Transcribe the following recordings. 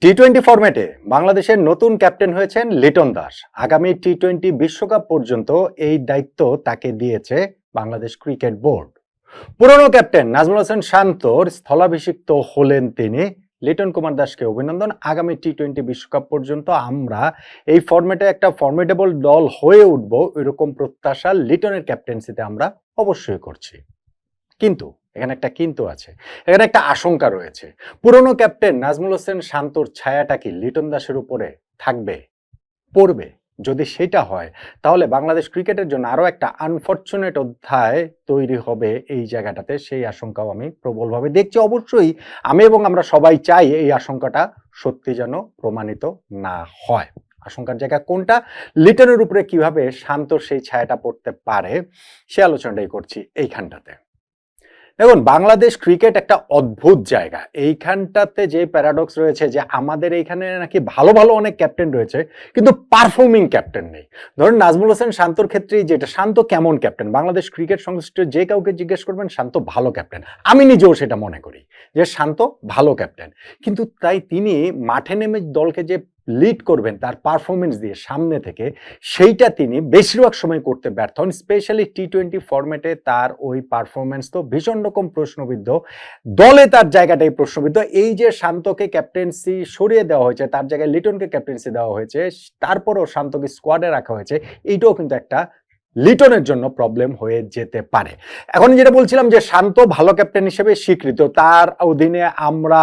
টি-20 ফরম্যাটে বাংলাদেশের নতুন ক্যাপ্টেন হয়েছেন লিটন দাস। আগামী টি-20 বিশ্বকাপ পর্যন্ত এই দায়িত্ব তাকে দিয়েছে বাংলাদেশ ক্রিকেট বোর্ড। পুরনো ক্যাপ্টেন নাজমুল হাসান শান্তর স্থলাভিষিক্ত হলেন তিনি। লিটন কুমার দাসকে অভিনন্দন। আগামী টি-20 বিশ্বকাপ পর্যন্ত আমরা এই ফরম্যাটে একটা ফর্মিডেবল দল হয়ে উঠব, এরকম প্রত্যাশা লিটনের ক্যাপ্টেন্সিতে আমরা অবশ্যই করছি। কিন্তু এখানে একটা কিন্তু আছে, এখানে একটা আশঙ্কা রয়েছে। পুরনো ক্যাপ্টেন নাজমুল হোসেন শান্তর ছায়াটা কি লিটন দাসের উপরে থাকবে, পড়বে? যদি সেটা হয় তাহলে বাংলাদেশ ক্রিকেটের জন্য আরো একটা আনফরচুনেট অধ্যায় তৈরি হবে এই জায়গাটাতে, সেই আশঙ্কাও আমি প্রবলভাবে দেখছি। অবশ্যই আমি এবং আমরা সবাই চাই এই আশঙ্কাটা সত্যি যেন প্রমাণিত না হয়। আশঙ্কার জায়গা কোনটা, লিটনের উপরে কিভাবে শান্তর সেই ছায়াটা পড়তে পারে, সে আলোচনাটাই করছি এইখানটাতে। দেখুন, বাংলাদেশ ক্রিকেট একটা অদ্ভুত জায়গা। এইখানটাতে যে প্যারাডক্স রয়েছে যে আমাদের এইখানে নাকি ভালো ভালো অনেক ক্যাপ্টেন রয়েছে, কিন্তু পারফর্মিং ক্যাপ্টেন নেই। ধরুন নাজমুল হোসেন শান্তর ক্ষেত্রেই যেটা, শান্ত কেমন ক্যাপ্টেন? বাংলাদেশ ক্রিকেট সংশ্লিষ্ট যে কাউকে জিজ্ঞেস করবেন শান্ত ভালো ক্যাপ্টেন। আমি নিজেও সেটা মনে করি যে শান্ত ভালো ক্যাপ্টেন, কিন্তু তাই তিনি মাঠে নেমে দলকে যে লিড করবেন তার পারফরমেন্স দিয়ে সামনে থেকে, সেইটা তিনি বেশিরভাগ সময় করতে ব্যর্থ হন। স্পেশালি টি-20 ফরম্যাটে তার ওই পারফরমেন্স তো ভীষণ রকম প্রশ্নবিদ্ধ, দলে তার জায়গাটাই প্রশ্নবিদ্ধ। এই যে শান্তকে ক্যাপ্টেন্সি সরিয়ে দেওয়া হয়েছে, তার জায়গায় লিটনকে ক্যাপ্টেন্সি দেওয়া হয়েছে, তারপরও শান্তকে স্কোয়াডে রাখা হয়েছে, এইটাও কিন্তু একটা লিটনের জন্য প্রবলেম হয়ে যেতে পারে। এখন যেটা বলছিলাম যে শান্ত ভালো ক্যাপ্টেন হিসেবে স্বীকৃত, তার অধীনে আমরা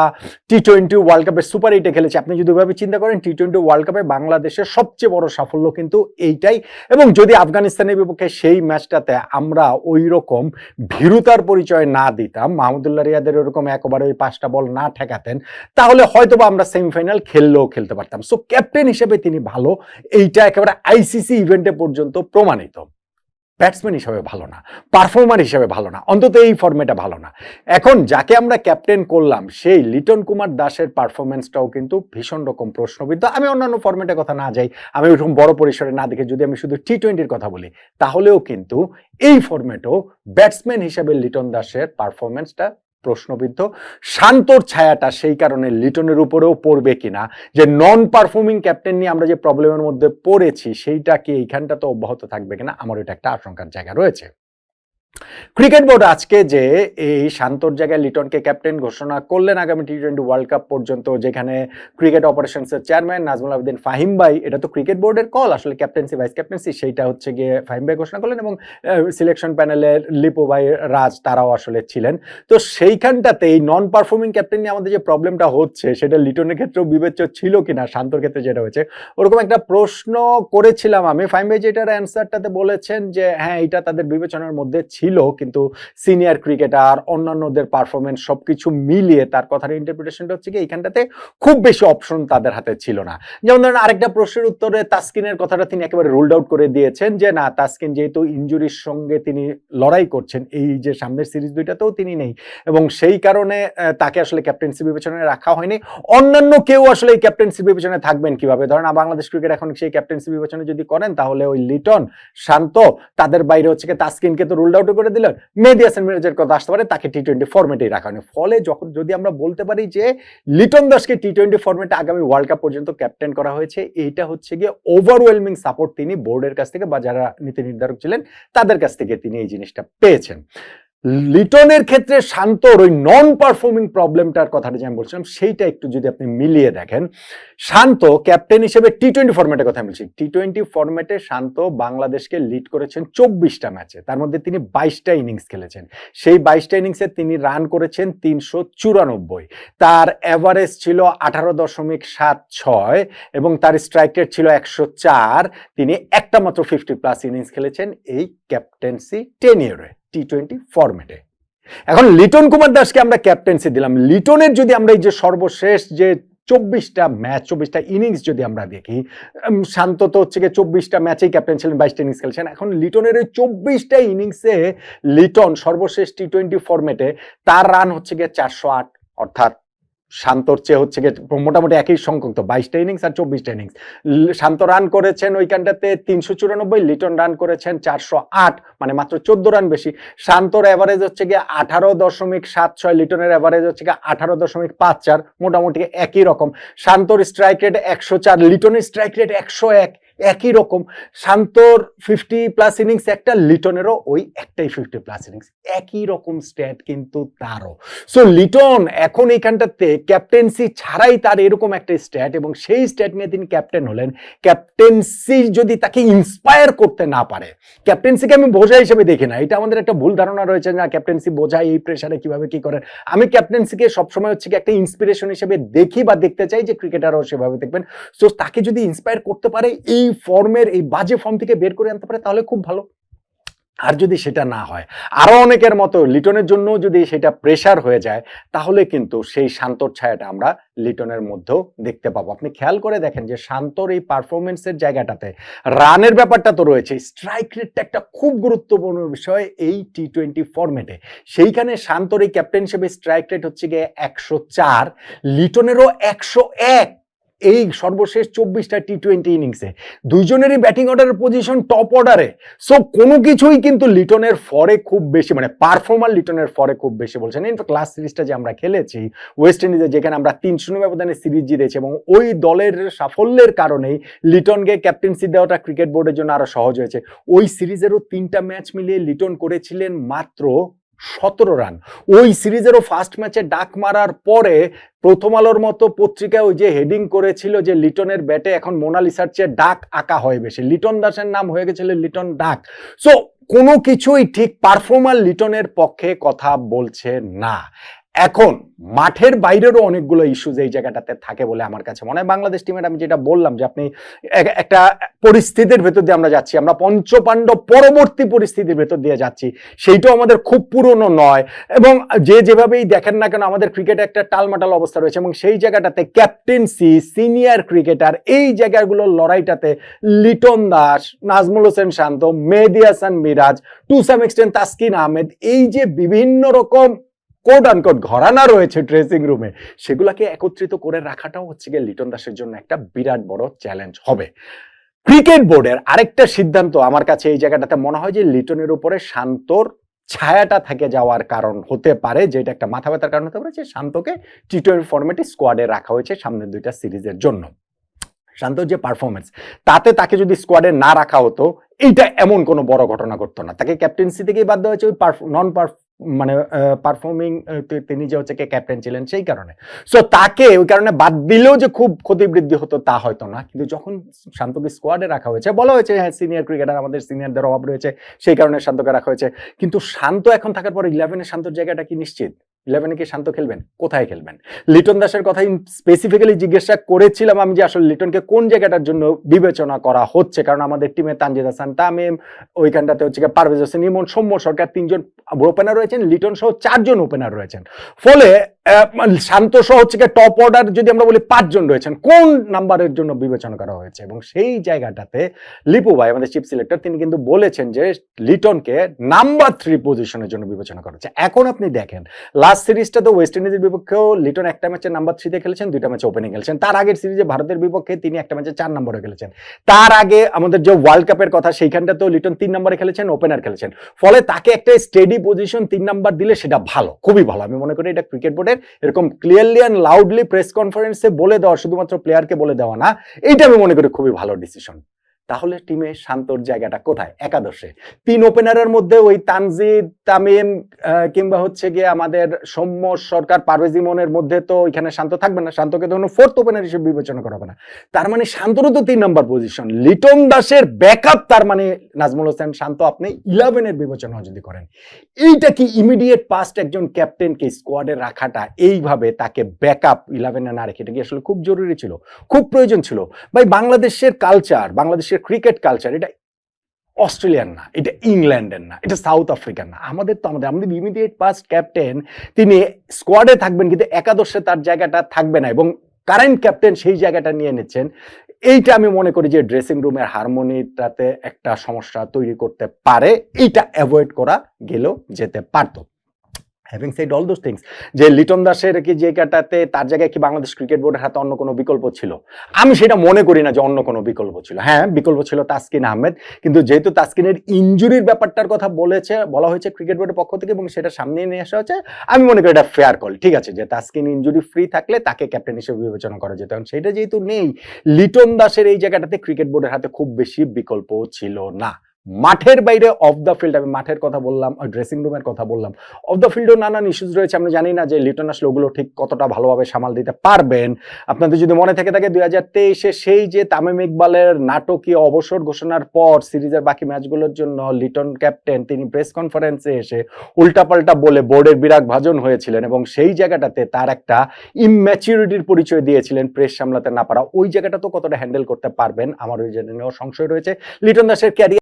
টি-20 ওয়ার্ল্ড কাপে সুপার 8-এ খেলেছি। আপনি যদি ওইভাবে চিন্তা করেন, টি-20 ওয়ার্ল্ড কাপে বাংলাদেশের সবচেয়ে বড় সাফল্য কিন্তু এইটাই। এবং যদি আফগানিস্তানের বিপক্ষে সেই ম্যাচটাতে আমরা ওই রকম ভীরুতার পরিচয় না দিতাম, মাহমুদুল্লাহ রিয়াদের ওরকম একবারে ওই 5টা বল না ঠেকাতেন, তাহলে হয়তোবা আমরা সেমিফাইনাল খেললেও খেলতে পারতাম। সো ক্যাপ্টেন হিসেবে তিনি ভালো, এইটা একেবারে আইসিসি ইভেন্টে পর্যন্ত প্রমাণিত। ব্যাটসম্যান হিসাবে ভালো না, পারফর্মার হিসাবে ভালো না, অন্তত এই ফর্মেটে ভালো না। এখন যাকে আমরা ক্যাপ্টেন করলাম সেই লিটন কুমার দাসের পারফরমেন্সটাও কিন্তু ভীষণ রকম প্রশ্নবিদ্ধ। আমি অন্যান্য ফর্মেটের কথা না যাই, আমি ওইরকম বড় পরিসরে না দেখে যদি আমি শুধু টি-20-র কথা বলি, তাহলেও কিন্তু এই ফর্মেটেও ব্যাটসম্যান হিসেবে লিটন দাসের পারফরমেন্সটা প্রশ্নবিদ্ধ। শান্তর ছায়াটা সেই কারণে লিটনের উপরেও পড়বে কিনা, যে নন পারফর্মিং ক্যাপ্টেন নিয়ে আমরা যে প্রবলেমের মধ্যে পড়েছি, সেইটা কি এইখানটা তো অব্যাহত থাকবে কিনা, আমার এটা একটা আশঙ্কার জায়গা রয়েছে। ক্রিকেট বোর্ড আজকে যে এই শান্তর জায়গায় লিটনকে ক্যাপ্টেন ঘোষণা করলেন আগামী টি-20 ওয়ার্ল্ড কাপ পর্যন্ত, যেখানে ক্রিকেট অপারেশনসের চেয়ারম্যান নাজমুল আবেদিন ফাহিম ভাই, এটা তো ক্রিকেট বোর্ডের কল আসলে, ক্যাপ্টেন্সি ভাইস ক্যাপ্টেন্সি সেইটা হচ্ছে গিয়ে ফাহিম ভাই ঘোষণা করলেন, এবং সিলেকশন প্যানেলের লিপু ভাই, রাজ, তারাও আসলে ছিলেন। তো সেইখানটাতে এই নন পারফর্মিং ক্যাপ্টেন নিয়ে আমাদের যে প্রবলেমটা হচ্ছে, সেটা লিটনের ক্ষেত্রেও বিবেচ্য ছিল কিনা, শান্তর ক্ষেত্রে যেটা হয়েছে ওরকম একটা প্রশ্ন করেছিলাম আমি। ফাহিম ভাই যেটার অ্যান্সারটাতে বলেছেন যে হ্যাঁ, এটা তাদের বিবেচনার মধ্যে ছিল, কিন্তু সিনিয়র ক্রিকেটার, অন্যান্যদের পারফরমেন্স সবকিছু মিলিয়ে তার কথার ইন্টারপ্রিটেশনটা হচ্ছে কি এইখানটাতে খুব বেশি অপশন তাদের হাতে ছিল না। যেমন ধরেন আরেকটা প্রশ্নের উত্তরে তাসকিনের কথাটা তিনি একেবারে রুলড আউট করে দিয়েছেন যে না, তাসকিন যেহেতু ইনজুরির সঙ্গে তিনি লড়াই করছেন, এই যে সামনের সিরিজ দুইটাতেও তিনি নেই, এবং সেই কারণে তাকে আসলে ক্যাপ্টেন্সি বিবেচনায় রাখা হয়নি। অন্যান্য কেউ আসলে এই ক্যাপ্টেন্সি বিবেচনায় থাকবেন কিভাবে? ধরেন বাংলাদেশ ক্রিকেট এখন সেই ক্যাপ্টেন্সি বিবেচনা যদি করেন, তাহলে ওই লিটন, শান্ত, তাদের বাইরে হচ্ছে তাসকিনকে তো রুলড আউট করে দিলেন, মেহেদী হাসান মিরাজের কথা আসতে পারে, তাকে টি-20 ফরম্যাটেই রাখা হয়নি। ফলে যখন যদি আমরা বলতে পারি যে লিটন দাসকে টি-20 ফরম্যাটে আগামী ওয়ার্ল্ড কাপ পর্যন্ত ক্যাপ্টেন করা হয়েছে, এইটা হচ্ছে গিয়ে ওভারওয়েলমিং সাপোর্ট তিনি বোর্ডের কাছ থেকে বা যারা নীতি নির্ধারক ছিলেন তাদের কাছ থেকে তিনি এই জিনিসটা পেয়েছেন। লিটনের ক্ষেত্রে শান্তর ওই নন পারফর্মিং প্রবলেমটার কথাটা যে আমি বলছিলাম, সেইটা একটু যদি আপনি মিলিয়ে দেখেন, শান্ত ক্যাপ্টেন হিসেবে টি-20 ফরম্যাটের কথা বলছি, টি-20 ফরম্যাটে শান্ত বাংলাদেশকে লিড করেছেন 24টা ম্যাচে, তার মধ্যে তিনি 22টা ইনিংস খেলেছেন। সেই 22টা ইনিংসে তিনি রান করেছেন 394, তার এভারেজ ছিল 18.76 এবং তার স্ট্রাইক রেট ছিল 104। তিনি একটা মাত্র 50+ ইনিংস খেলেছেন এই ক্যাপ্টেন্সি টেনিয়রে টি-20 ফরম্যাটে। এখন লিটন কুমার দাসকে আমরা ক্যাপ্টেন্সি দিলাম, লিটনের যদি আমরা এই যে সর্বশেষ যে 24টা ম্যাচ, 24টা ইনিংস যদি আমরা দেখি, শান্ত তো হচ্ছে গিয়ে 24টা ম্যাচেই ক্যাপ্টেন ছিলেন, 22টা ইনিংস খেলছেন। এখন লিটনের ওই 24টা ইনিংসে লিটন সর্বশেষ টি-20 ফরম্যাটে তার রান হচ্ছে গিয়ে 408, অর্থাৎ শান্তর চেয়ে হচ্ছে গিয়ে মোটামুটি একই সংখ্যক, তো 22টা ইনিংস আর 24টা ইনিংস। শান্ত রান করেছেন ওইখানটাতে 394, লিটন রান করেছেন 408, মানে মাত্র 14 রান বেশি। শান্তর অ্যাভারেজ হচ্ছে গিয়ে 18.76, লিটনের অ্যাভারেজ হচ্ছে গিয়ে 18.54, মোটামুটি একই রকম। শান্তর স্ট্রাইক রেট 104, লিটনের স্ট্রাইক রেট 101, একই রকম। শান্তর 50+ ইনিংস একটা, লিটনেরও ওই একটাই 50+ ইনিংস, একই রকম স্ট্যাট কিন্তু তারও। সো লিটন এখন এইখানটাতে ক্যাপ্টেন্সি ছাড়াই তার এরকম একটা স্ট্যাট, এবং সেই স্ট্যাট নিয়ে তিনি ক্যাপ্টেন হলেন। ক্যাপ্টেন্সি যদি তাকে ইন্সপায়ার করতে না পারে, ক্যাপ্টেন্সিকে আমি বোঝা হিসেবে দেখি না, এটা আমাদের একটা ভুল ধারণা রয়েছে না ক্যাপ্টেন্সি বোঝায় এই প্রেসারে কিভাবে কি করেন। আমি ক্যাপ্টেন্সিকে সবসময় হচ্ছে কি একটা ইন্সপিরেশন হিসেবে দেখি বা দেখতে চাই, যে ক্রিকেটারও সেভাবে দেখবেন। সো তাকে যদি ইন্সপায়ার করতে পারে, এই ফর্মের এই বাজে ফর্ম থেকে বের করে আনতে পারে, তাহলে খুব ভালো। আর যদি সেটা না হয়, আরো অনেকের মতো লিটনের জন্য যদি সেটা প্রেসার হয়ে যায়, তাহলে কিন্তু সেই শান্তর ছায়াটা আমরা লিটনের মধ্যেও দেখতে পাবো। আপনি খেয়াল করে দেখেন যে শান্তর এই পারফরমেন্সের জায়গাটাতে রানের ব্যাপারটা তো রয়েছে, স্ট্রাইক রেটটা একটা খুব গুরুত্বপূর্ণ বিষয় এই টি20 ফরম্যাটে। সেইখানে শান্তর এই ক্যাপ্টেন হিসেবে স্ট্রাইক রেট হচ্ছে গিয়ে 104, লিটনেরও 101 এই সর্বশেষ 24টা টি20 ইনিংসে। দুইজনেরই ব্যাটিং অর্ডারের পজিশন টপ অর্ডারে। সো কোনো কিছুই কিন্তু লিটনের ফরে খুব বেশি, মানে পারফর্মার লিটনের ফরে খুব বেশি বলছেন। ইনফ্যাক্ট লাস্ট সিরিজটা যে আমরা খেলেছি ওয়েস্ট ইন্ডিজে, যেখানে আমরা 3-0 ব্যবধানে সিরিজ জিতেছি, এবং ওই দলের সাফল্যের কারণেই লিটনকে ক্যাপ্টেন্সি দেওয়াটা ক্রিকেট বোর্ডের জন্য আরো সহজ হয়েছে। ওই সিরিজেরও 3টা ম্যাচ মিলিয়ে লিটন করেছিলেন মাত্র 17 রান। ওই সিরিজেরও ফার্স্ট ম্যাচে ডাক মারার পরে প্রথম আলোর মতো পত্রিকায় ওই যে হেডিং করেছিল যে লিটনের ব্যাটে এখন মোনালিসার চেয়ে ডাক আঁকা হয় বেশি, লিটন দাসের নাম হয়ে গেছিল লিটন ডাক। সো কোনো কিছুই ঠিক পারফর্মার লিটনের পক্ষে কথা বলছে না। এখন মাঠের বাইরেরও অনেকগুলো ইস্যুজ এই জায়গাটাতে থাকে বলে আমার কাছে মনে হয়। বাংলাদেশ টিমের আমি যেটা বললাম যে আপনি একটা পরিস্থিতির ভেতর দিয়ে আমরা যাচ্ছি, আমরা পঞ্চপাণ্ডব পরবর্তী পরিস্থিতির ভেতর দিয়ে যাচ্ছি, সেইটাও আমাদের খুব পুরনো নয়। এবং যে যেভাবেই দেখেন না কেন, আমাদের ক্রিকেটে একটা টালমাটাল অবস্থা রয়েছে, এবং সেই জায়গাটাতে ক্যাপ্টেন্সি, সিনিয়র ক্রিকেটার, এই জায়গাগুলোর লড়াইটাতে Liton Das, Najmul Hossain Shanto, Mehedi Hasan Miraz, to some extent Taskin Ahmed, এই যে বিভিন্ন রকম কোট আনকোট ঘরানা রয়েছে ড্রেসিং রুমে, সেগুলাকে একত্রিত করে রাখাটাও হচ্ছে গিয়ে লিটন দাসের জন্য একটা বিরাট বড় চ্যালেঞ্জ হবে। ক্রিকেট বোর্ডের আরেকটা সিদ্ধান্ত আমার কাছে এই জায়গাটাতে মনে হয় যে লিটনের উপরে শান্তর ছায়াটা থেকে যাওয়ার কারণ হতে পারে, যেটা একটা মাথা ব্যথার কারণ হতে পারে, যে শান্তকে টি20 ফরম্যাটে স্কোয়াডে রাখা হয়েছে সামনের 2টা সিরিজের জন্য। শান্তর যে পারফরমেন্স, তাতে তাকে যদি স্কোয়াডে না রাখা হতো, এইটা এমন কোনো বড় ঘটনা ঘটতো না। তাকে ক্যাপ্টেন্সি থেকেই বাদ দেওয়া হয়েছে ওই নন মানে পারফর্মিং, তিনি যে হচ্ছে ক্যাপ্টেন ছিলেন সেই কারণে। সো তাকে ওই কারণে বাদ দিলেও যে খুব ক্ষতি বৃদ্ধি হতো তা হয়তো না, কিন্তু যখন শান্তকে স্কোয়াডে রাখা হয়েছে, বলা হয়েছে হ্যাঁ সিনিয়র ক্রিকেটার, আমাদের সিনিয়রদের অভাব রয়েছে, সেই কারণে শান্তকে রাখা হয়েছে। কিন্তু শান্ত এখন থাকার পরে 11-এ শান্তর জায়গাটা কি নিশ্চিত? 11-এ কি শান্ত খেলবেন? কোথায় খেলবেন? লিটন দাসের কথাই স্পেসিফিক্যালি জিজ্ঞাসা করেছিলাম আমি, যে আসলে লিটনকে কোন জায়গাটার জন্য বিবেচনা করা হচ্ছে, কারণ আমাদের টিমে তানজিদ হাসান তামিম, ওইখানটাতে হচ্ছে পারভেজ হোসেন ইমন, সৌম্য সরকার 3জন ওপেনার রয়েছেন, লিটন সহ 4জন ওপেনার রয়েছেন। ফলে শান্ত সহ হচ্ছে টপ অর্ডার যদি আমরা বলি 5 জন রয়েছেন, কোন নাম্বারের জন্য বিবেচনা করা হয়েছে? এবং সেই জায়গাটাতে লিপু ভাই আমাদের চিফ সিলেক্টর, তিনি কিন্তু বলেছেন যে লিটনকে নাম্বার 3 পজিশনের জন্য বিবেচনা করা হচ্ছে। এখন আপনি দেখেন লাস্ট সিরিজটা তো ওয়েস্ট ইন্ডিজের বিপক্ষেও লিটন একটা ম্যাচে নাম্বার 3 খেলেছেন, 2টা ম্যাচে ওপেনিং খেলেছেন। তার আগের সিরিজে ভারতের বিপক্ষে তিনি একটা ম্যাচে 4 নম্বরে খেলেছেন। তার আগে আমাদের যে ওয়ার্ল্ড কাপের কথা, সেইখানটাতেও লিটন 3 নম্বরে খেলেছেন, ওপেনার খেলেছেন। ফলে তাকে একটা স্টেডি পজিশন 3 নাম্বার দিলে সেটা ভালো, খুবই ভালো। আমি মনে করি এটা ক্রিকেট বোর্ডের এরকম ক্লিয়ারলি এন্ড লাউডলি প্রেস কনফারেন্সে বলে দেওয়া, শুধুমাত্র প্লেয়ারকে বলে দেওয়া না, এইটা আমি মনে করি খুবই ভালো ডিসিশন। তাহলে টিমে শান্তর জায়গাটা কোথায়? একাদশে 3 ওপেনারের মধ্যে ওই তানজিদ, তামিম কিংবা হচ্ছে গিয়ে আমাদের সৌম্য সরকার, পারভেজ ইমনের মধ্যে তো ওইখানে শান্ত থাকবে না, শান্তকে তো 4th ওপেনার হিসেবে বিবেচনা করা হবে না। তার মানে শান্তরও তো 3 নম্বর পজিশন, লিটন দাসের ব্যাকআপ, তার মানে নাজমুল হোসেন শান্ত আপনি 11-এর বিবেচনা যদি করেন, এইটা কি ইমিডিয়েট পাস্ট একজন ক্যাপ্টেনকে স্কোয়াডে রাখাটা, এইভাবে তাকে ব্যাকআপ 11-এ না রেখে, এটা কি আসলে খুব জরুরি ছিল, খুব প্রয়োজন ছিল? ভাই বাংলাদেশের কালচার, বাংলাদেশের ক্রিকেট কালচার, এটা অস্ট্রেলিয়ান না, এটা ইংল্যান্ডের না, এটা সাউথ আফ্রিকান না। আমাদের ইমিডিয়েট পাস্ট ক্যাপ্টেন তিনি স্কোয়াডে থাকবেন, কিন্তু একাদশে তার জায়গাটা থাকবে না, এবং কারেন্ট ক্যাপ্টেন সেই জায়গাটা নিয়ে নিচ্ছেন। এইটা আমি মনে করি যে ড্রেসিং রুমের হারমোনিটাতে একটা সমস্যা তৈরি করতে পারে, এইটা অ্যাভয়েড করা গেলেও যেতে পারতো। Having said all those things, যে লিটন দাসের কি জায়গাটাতে তার জায়গায় কি বাংলাদেশ ক্রিকেট বোর্ডের হাতে অন্য কোনো বিকল্প ছিল? আমি সেটা মনে করি না যে অন্য কোনো বিকল্প ছিল। হ্যাঁ, বিকল্প ছিল তাসকিন আহমেদ। কিন্তু যেহেতু তাসকিনের ইনজুরির ব্যাপারটার কথা বলা হয়েছে ক্রিকেট বোর্ডের পক্ষ থেকে এবং সেটা সামনে নিয়ে আসা হচ্ছে, আমি মনে করি এটা ফেয়ার কল। ঠিক আছে, যে তাসকিন ইনজুরি ফ্রি থাকলে তাকে ক্যাপ্টেন হিসেবে বিবেচনা করা যেত। কারণ সেটা যেহেতু নেই, লিটন দাসের এই জায়গাটাতে ক্রিকেট বোর্ডের হাতে খুব বেশি বিকল্প ছিল না। মাঠের বাইরে অফ দ্য ফিল্ড, আমি মাঠের কথা বললাম, ড্রেসিং রুমের কথা বললাম, অফ দ্য ফিল্ডেও নানান ইস্যুস রয়েছে। আমরা জানি না যে লিটন আসলে ওগুলো ঠিক কতটা ভালোভাবে সামাল দিতে পারবেন। আপনাদের যদি মনে থেকে থাকে 2023-এ সেই যে তামিম ইকবালের নাটকীয় অবসর ঘোষণার পর সিরিজের বাকি ম্যাচগুলোর জন্য লিটন ক্যাপ্টেন তিনি প্রেস কনফারেন্সে এসে উল্টাপাল্টা বলে বোর্ডের বিরাগ ভাজন হয়েছিলেন এবং সেই জায়গাটাতে তার একটা ইম্যাচিউরিটির পরিচয় দিয়েছিলেন প্রেস সামলাতে না পারা। ওই জায়গাটা তো কতটা হ্যান্ডেল করতে পারবেন আমার ওই জায়গা নিয়েও সংশয় রয়েছে। লিটন দাসের ক্যারিয়ার